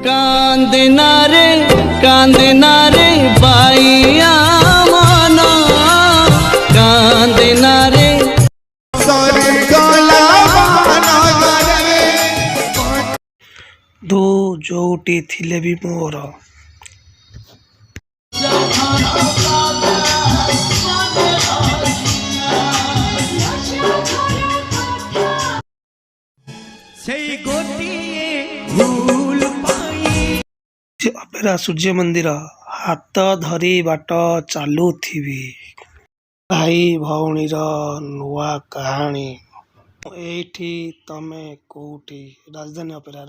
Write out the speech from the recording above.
कांदना रे बाइया मन कांदना रे दो जोटी थिले भी मोर अपेरा सूर्य मंदिर हाथ धरी बाट चालू थी भाई भौणीर नुआ कहानी एठी तमे कोठी राजधानी अपेरार